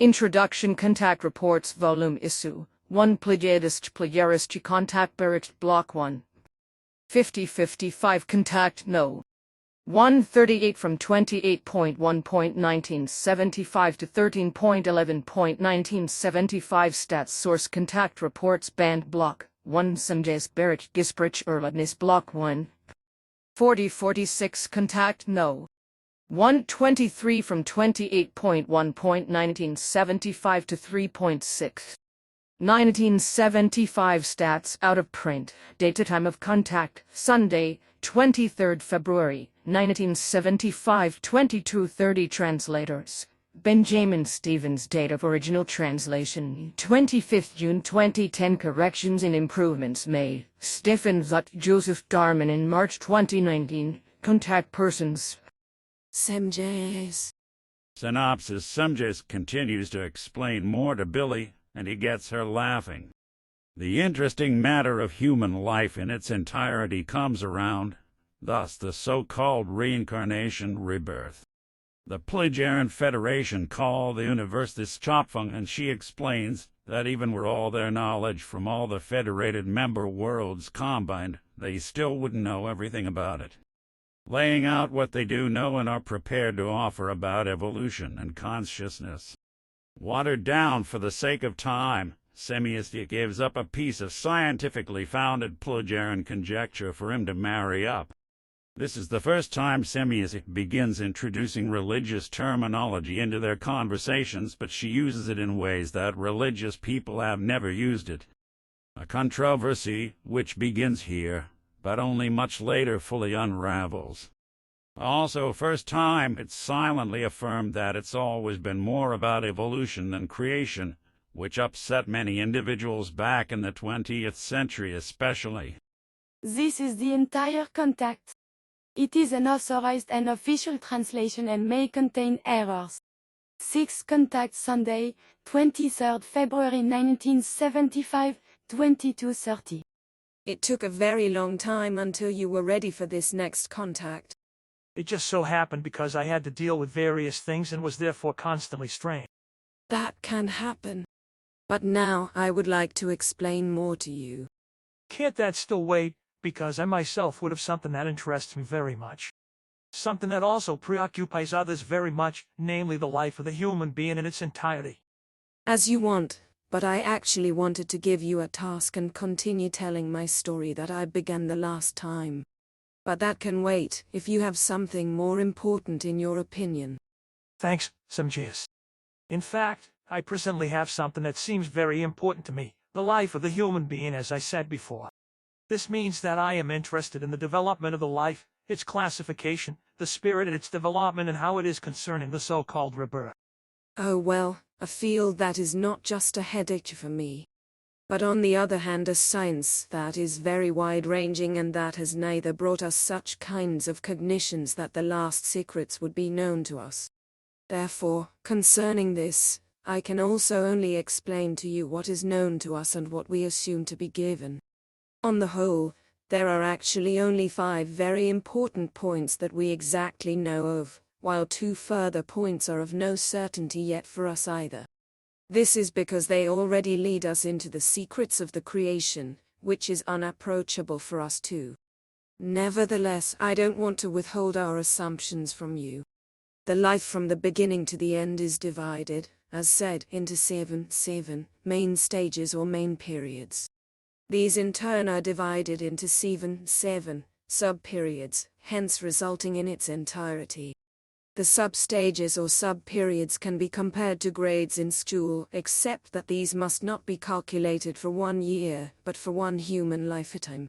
Introduction. Contact Reports Volume Issue 1 Plejadisch-Plejarische Kontaktberichte Block 1 5055 Contact No. 138 from 28.1.1975 to 13.11.1975 Stats Source Contact Reports Band Block 1 Semjase-Bericht Gespräch Erlebnisse Block 1 4046 Contact No. 123 from 28.1.1975 to 3.6. 1975 Stats out of print. Date time of contact, Sunday, 23rd February, 1975 22:30 Translators. Benjamin Stevens. Date of original translation, 25th June 2010 Corrections and improvements made. Stefan Zutt, Joseph Darmanin. March 2019. Contact persons. Semjase. Synopsis. Semjase continues to explain more to Billy, and he gets her laughing. The interesting matter of human life in its entirety comes around, thus the so-called reincarnation, rebirth. The Plejaren Federation call the universe this Schöpfung, and she explains that even were all their knowledge from all the federated member worlds combined, they still wouldn't know everything about it. Laying out what they do know and are prepared to offer about evolution and consciousness. Watered down for the sake of time, Semjase gives up a piece of scientifically founded Plejaren conjecture for him to marry up. This is the first time Semjase begins introducing religious terminology into their conversations, but she uses it in ways that religious people have never used it. A controversy, which begins here, but only much later fully unravels. Also, first time it's silently affirmed that it's always been more about evolution than creation, which upset many individuals back in the 20th century especially. This is the entire contact. It is an authorized and official translation and may contain errors. 6 Contact Sunday, 23rd February 1975, 22:30. It took a very long time until you were ready for this next contact. It just so happened because I had to deal with various things and was therefore constantly strained. That can happen. But now I would like to explain more to you. Can't that still wait, because I myself would have something that interests me very much. Something that also preoccupies others very much, namely the life of the human being in its entirety. As you want, but I actually wanted to give you a task and continue telling my story that I began the last time. But that can wait, if you have something more important in your opinion. Thanks, Semjase. In fact, I presently have something that seems very important to me, the life of the human being, as I said before. This means that I am interested in the development of the life, its classification, the spirit and its development, and how it is concerning the so-called rebirth. Oh well, a field that is not just a headache for me, but on the other hand a science that is very wide-ranging and that has neither brought us such kinds of cognitions that the last secrets would be known to us. Therefore, concerning this, I can also only explain to you what is known to us and what we assume to be given. On the whole, there are actually only 5 very important points that we exactly know of, while 2 further points are of no certainty yet for us either. This is because they already lead us into the secrets of the creation, which is unapproachable for us too. Nevertheless, I don't want to withhold our assumptions from you. The life from the beginning to the end is divided, as said, into 7 main stages or main periods. These in turn are divided into 7 sub-periods, hence resulting in its entirety. The sub-stages or sub-periods can be compared to grades in school, except that these must not be calculated for 1 year, but for 1 human lifetime.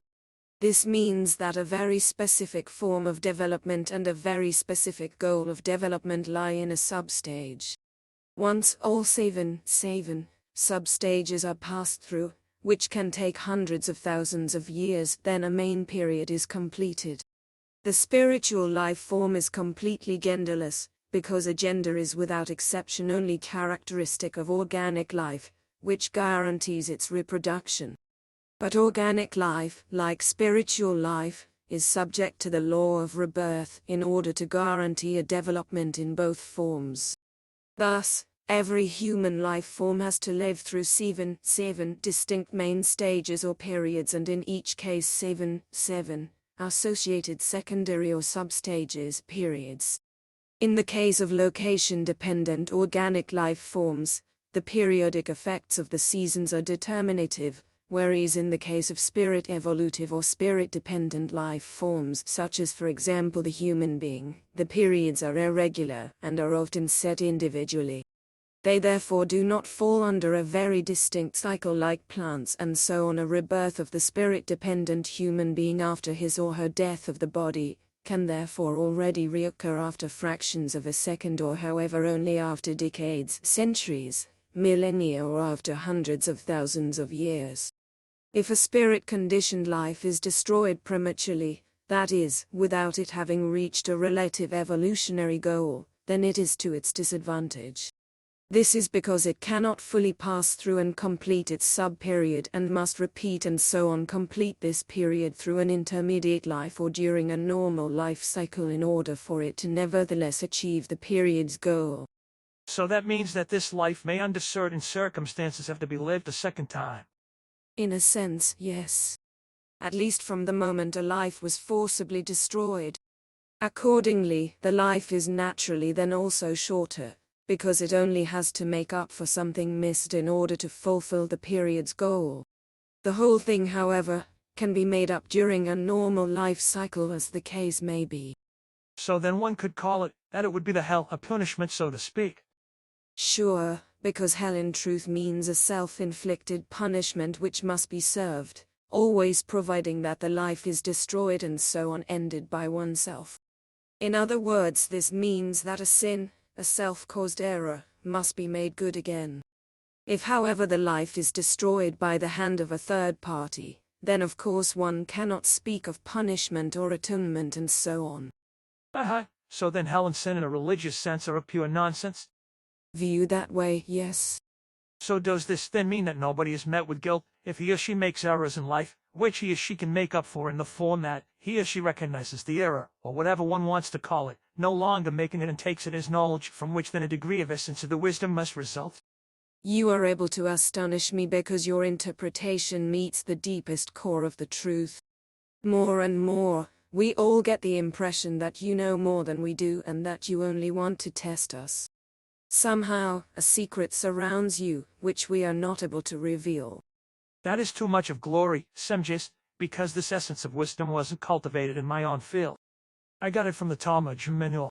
This means that a very specific form of development and a very specific goal of development lie in a sub-stage. Once all 7 sub-stages are passed through, which can take hundreds of thousands of years, then a main period is completed. The spiritual life form is completely genderless, because a gender is without exception only characteristic of organic life, which guarantees its reproduction. But organic life, like spiritual life, is subject to the law of rebirth in order to guarantee a development in both forms. Thus, Every human life form has to live through seven distinct main stages or periods, and in each case seven associated secondary or substages periods. In the case of location-dependent organic life forms, the periodic effects of the seasons are determinative, whereas in the case of spirit-evolutive or spirit-dependent life forms, such as for example the human being, the periods are irregular and are often set individually. They therefore do not fall under a very distinct cycle like plants and so on. A rebirth of the spirit-dependent human being after his or her death of the body can therefore already reoccur after fractions of a second, or however only after decades, centuries, millennia, or after hundreds of thousands of years. If a spirit-conditioned life is destroyed prematurely, that is, without it having reached a relative evolutionary goal, then it is to its disadvantage. This is because it cannot fully pass through and complete its sub-period and must repeat and so on complete this period through an intermediate life or during a normal life cycle in order for it to nevertheless achieve the period's goal. So that means that this life may under certain circumstances have to be lived a second time. In a sense, yes. At least from the moment a life was forcibly destroyed. Accordingly, the life is naturally then also shorter, because it only has to make up for something missed in order to fulfill the period's goal. The whole thing, however, can be made up during a normal life cycle, as the case may be. So then one could call it that it would be the hell, a punishment, so to speak. Sure, because hell in truth means a self-inflicted punishment which must be served, always providing that the life is destroyed and so on, ended by oneself. In other words, this means that a sin, a self-caused error, must be made good again. If however the life is destroyed by the hand of a third party, then of course one cannot speak of punishment or atonement and so on. So then hell and sin in a religious sense are a pure nonsense? Viewed that way, yes. So does this then mean that nobody is met with guilt if he or she makes errors in life, which he or she can make up for in the form that he or she recognizes the error, or whatever one wants to call it, no longer making it and takes it as knowledge, from which then a degree of essence of the wisdom must result? You are able to astonish me because your interpretation meets the deepest core of the truth. More and more, we all get the impression that you know more than we do and that you only want to test us. Somehow, a secret surrounds you, which we are not able to reveal. That is too much of glory, Semjase, because this essence of wisdom wasn't cultivated in my own field. I got it from the Talmud manual.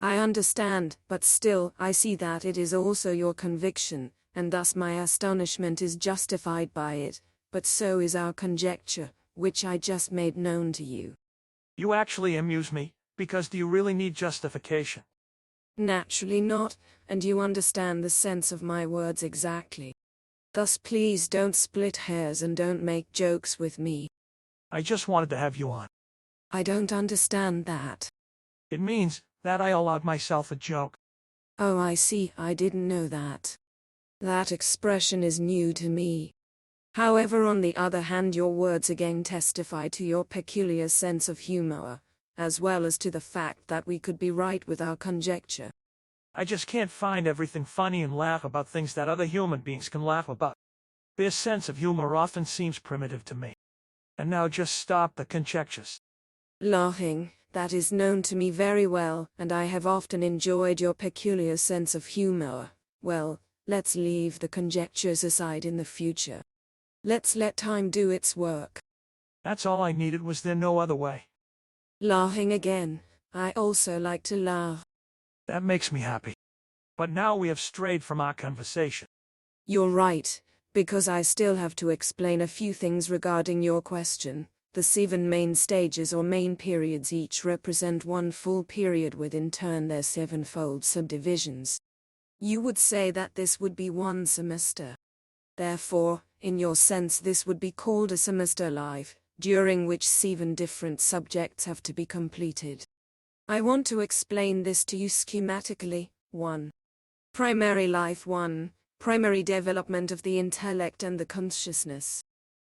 I understand, but still, I see that it is also your conviction, and thus my astonishment is justified by it, but so is our conjecture, which I just made known to you. You actually amuse me, because do you really need justification? Naturally not, and you understand the sense of my words exactly. Thus please don't split hairs and don't make jokes with me. I just wanted to have you on. I don't understand that. It means that I allowed myself a joke. Oh, I see, I didn't know that. That expression is new to me. However, on the other hand, your words again testify to your peculiar sense of humor, as well as to the fact that we could be right with our conjecture. I just can't find everything funny and laugh about things that other human beings can laugh about. Their sense of humor often seems primitive to me. And now just stop the conjectures. Laughing, that is known to me very well, and I have often enjoyed your peculiar sense of humor. Well, let's leave the conjectures aside in the future. Let's let time do its work. That's all I needed. Was there no other way? Laughing again. I also like to laugh. That makes me happy. But now we have strayed from our conversation. You're right, because I still have to explain a few things regarding your question. The 7 main stages or main periods each represent one full period with in turn their 7-fold subdivisions. You would say that this would be one semester. Therefore, in your sense this would be called a semester life, during which 7 different subjects have to be completed. I want to explain this to you schematically. 1. Primary life. 1. Primary development of the intellect and the consciousness.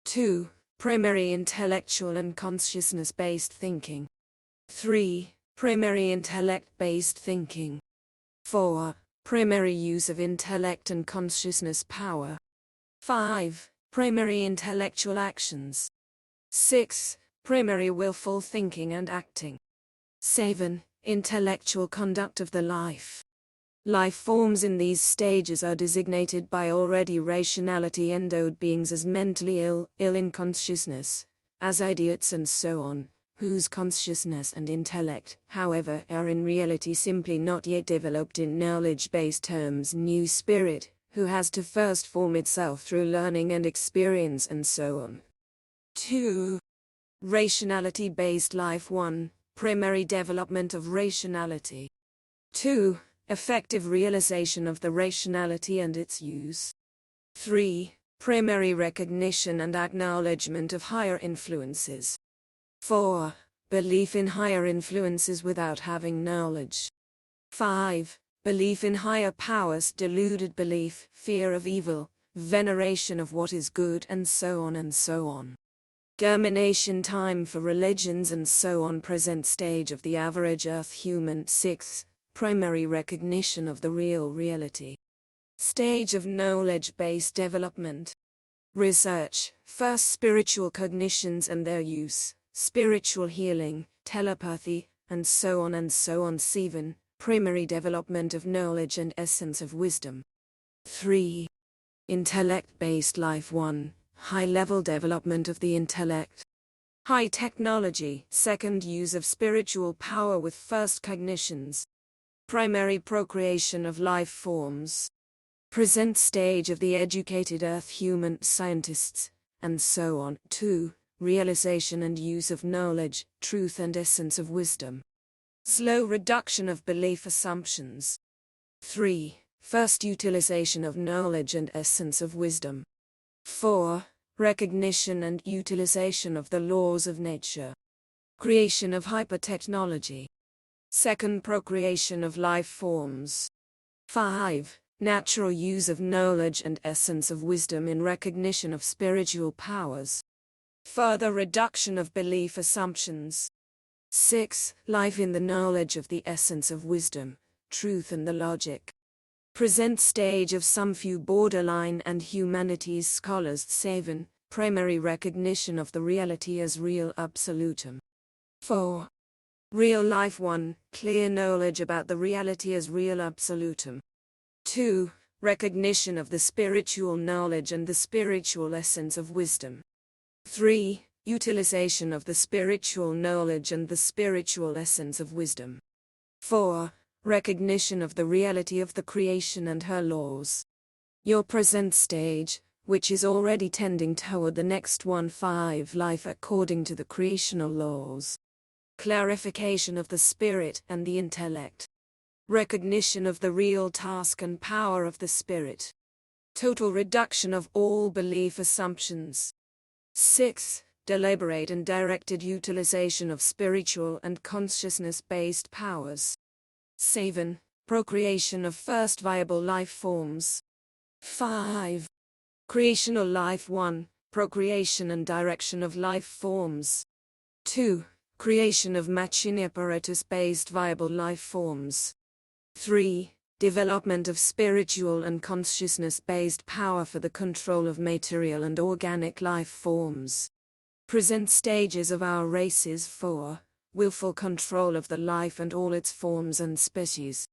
2. Primary intellectual and consciousness-based thinking. 3. Primary intellect-based thinking. 4. Primary use of intellect and consciousness power. 5. Primary intellectual actions. 6. Primary willful thinking and acting. 7. Intellectual conduct of the life. Life forms in these stages are designated by already rationality endowed beings as mentally ill in consciousness, as idiots and so on, whose consciousness and intellect, however, are in reality simply not yet developed in knowledge-based terms. New spirit, who has to first form itself through learning and experience and so on. 2. Rationality-based life. 1. Primary development of rationality. 2. Effective realization of the rationality and its use. 3. Primary recognition and acknowledgement of higher influences. 4. Belief in higher influences without having knowledge. 5. Belief in higher powers, deluded belief, fear of evil, veneration of what is good and so on and so on. Germination time for religions and so on. Present stage of the average earth human. 6. Primary recognition of the real reality. Stage of knowledge-based development. Research. First spiritual cognitions and their use, spiritual healing, telepathy, and so on and so on. 7. Primary development of knowledge and essence of wisdom. 3. Intellect-based life. 1. High-level development of the intellect. High technology. Second use of spiritual power with first cognitions. Primary procreation of life forms. Present stage of the educated earth human, scientists, and so on. 2. Realization and use of knowledge, truth and essence of wisdom. Slow reduction of belief assumptions. 3. First utilization of knowledge and essence of wisdom. 4. Recognition and utilization of the laws of nature. Creation of hypertechnology. Second procreation of life forms. 5. Natural use of knowledge and essence of wisdom in recognition of spiritual powers. Further reduction of belief assumptions. 6. Life in the knowledge of the essence of wisdom, truth and the logic. Present stage of some few borderline and humanities scholars. 7. Primary recognition of the reality as real absolutum. 4. Real life. 1. Clear knowledge about the reality as real absolutum. 2. Recognition of the spiritual knowledge and the spiritual essence of wisdom. 3. Utilization of the spiritual knowledge and the spiritual essence of wisdom. 4. Recognition of the reality of the creation and her laws. Your present stage, which is already tending toward the next one. 5. Life according to the creational laws. Clarification of the spirit and the intellect. Recognition of the real task and power of the spirit. Total reduction of all belief assumptions. 6. Deliberate and directed utilization of spiritual and consciousness-based powers. 7. Procreation of first viable life forms. 5. Creational life. 1. Procreation and direction of life forms. 2. Creation of machine apparatus-based viable life forms. 3. Development of spiritual and consciousness-based power for the control of material and organic life forms. Present stages of our races. 4. Willful control of the life and all its forms and species.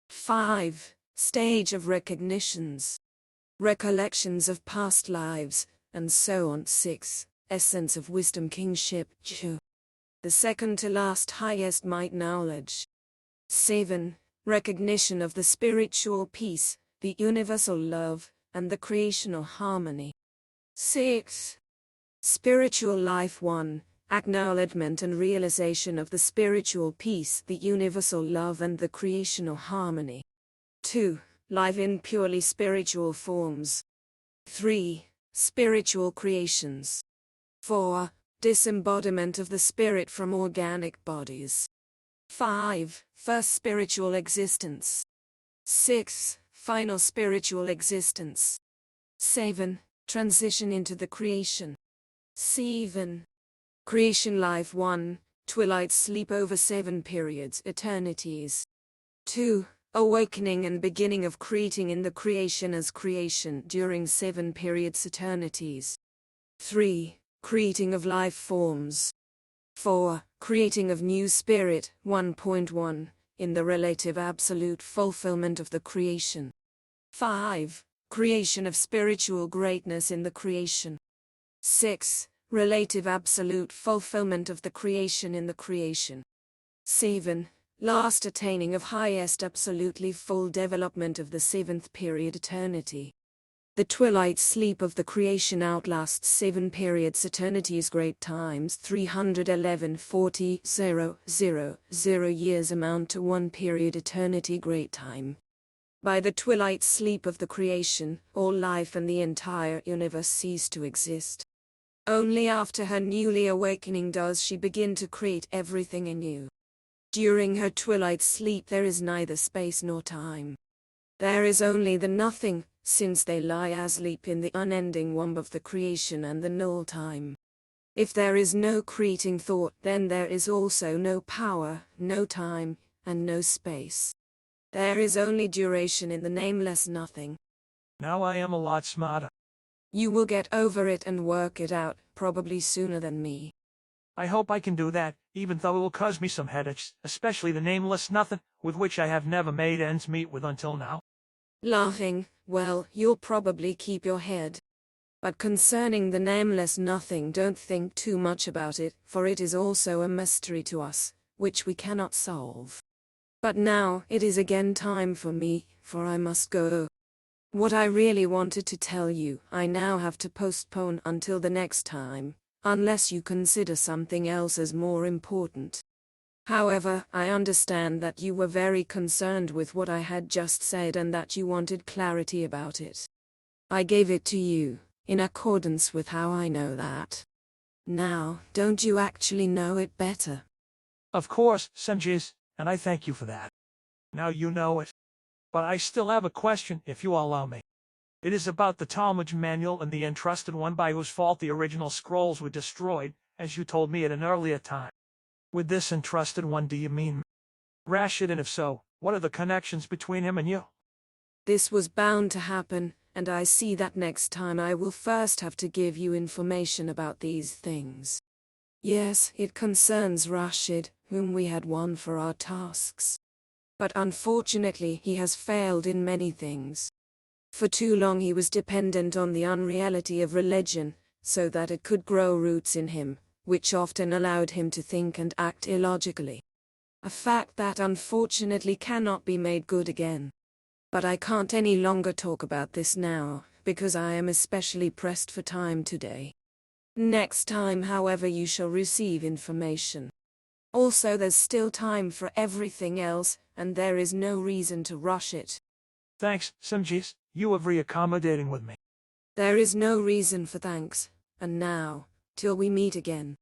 5. Stage of recognitions. Recollections of past lives, and so on. 6. Essence of wisdom kingship. The second to last highest might knowledge. 7. Recognition of the spiritual peace, the universal love, and the creational harmony. 6. Spiritual life. 1. Acknowledgement and realization of the spiritual peace, the universal love and the creational harmony. 2. Life in purely spiritual forms. 3. Spiritual creations. 4. Disembodiment of the spirit from organic bodies. 5. First spiritual existence. 6. Final spiritual existence. 7. Transition into the creation. 7. Creation life. 1. Twilight sleep over 7 periods, eternities. 2. Awakening and beginning of creating in the creation as creation during 7 periods eternities. 3. Creating of life forms. 4. Creating of new spirit, 1.1, in the relative absolute fulfillment of the creation. 5. Creation of spiritual greatness in the creation. 6. Relative absolute fulfillment of the creation in the creation. 7. Last attaining of highest absolutely full development of the 7th period eternity. The twilight sleep of the creation outlasts 7 periods eternities great times 311,40,000 years amount to 1 period eternity great time. By the twilight sleep of the creation, all life and the entire universe cease to exist. Only after her newly awakening does she begin to create everything anew. During her twilight sleep there is neither space nor time. There is only the nothing, since they lie asleep in the unending womb of the creation and the null time. If there is no creating thought, then there is also no power, no time, and no space. There is only duration in the nameless nothing. Now I am a lot smarter. You will get over it and work it out, probably sooner than me. I hope I can do that, even though it will cause me some headaches, especially the nameless nothing, with which I have never made ends meet with until now. Laughing, well, you'll probably keep your head. But concerning the nameless nothing, don't think too much about it, for it is also a mystery to us, which we cannot solve. But now, it is again time for me, for I must go. What I really wanted to tell you, I now have to postpone until the next time, unless you consider something else as more important. However, I understand that you were very concerned with what I had just said and that you wanted clarity about it. I gave it to you, in accordance with how I know that. Now, don't you actually know it better? Of course, Semjase, and I thank you for that. Now you know it. But I still have a question, if you allow me. It is about the Talmud manual and the entrusted one by whose fault the original scrolls were destroyed, as you told me at an earlier time. With this entrusted one, do you mean Rashid, and if so, what are the connections between him and you? This was bound to happen, and I see that next time I will first have to give you information about these things. Yes, it concerns Rashid, whom we had won for our tasks. But unfortunately he has failed in many things. For too long he was dependent on the unreality of religion, so that it could grow roots in him, which often allowed him to think and act illogically. A fact that unfortunately cannot be made good again. But I can't any longer talk about this now, because I am especially pressed for time today. Next time, however, you shall receive information. Also, there's still time for everything else, and there is no reason to rush it. Thanks, Semjase, you were very accommodating with me. There is no reason for thanks, and now, till we meet again.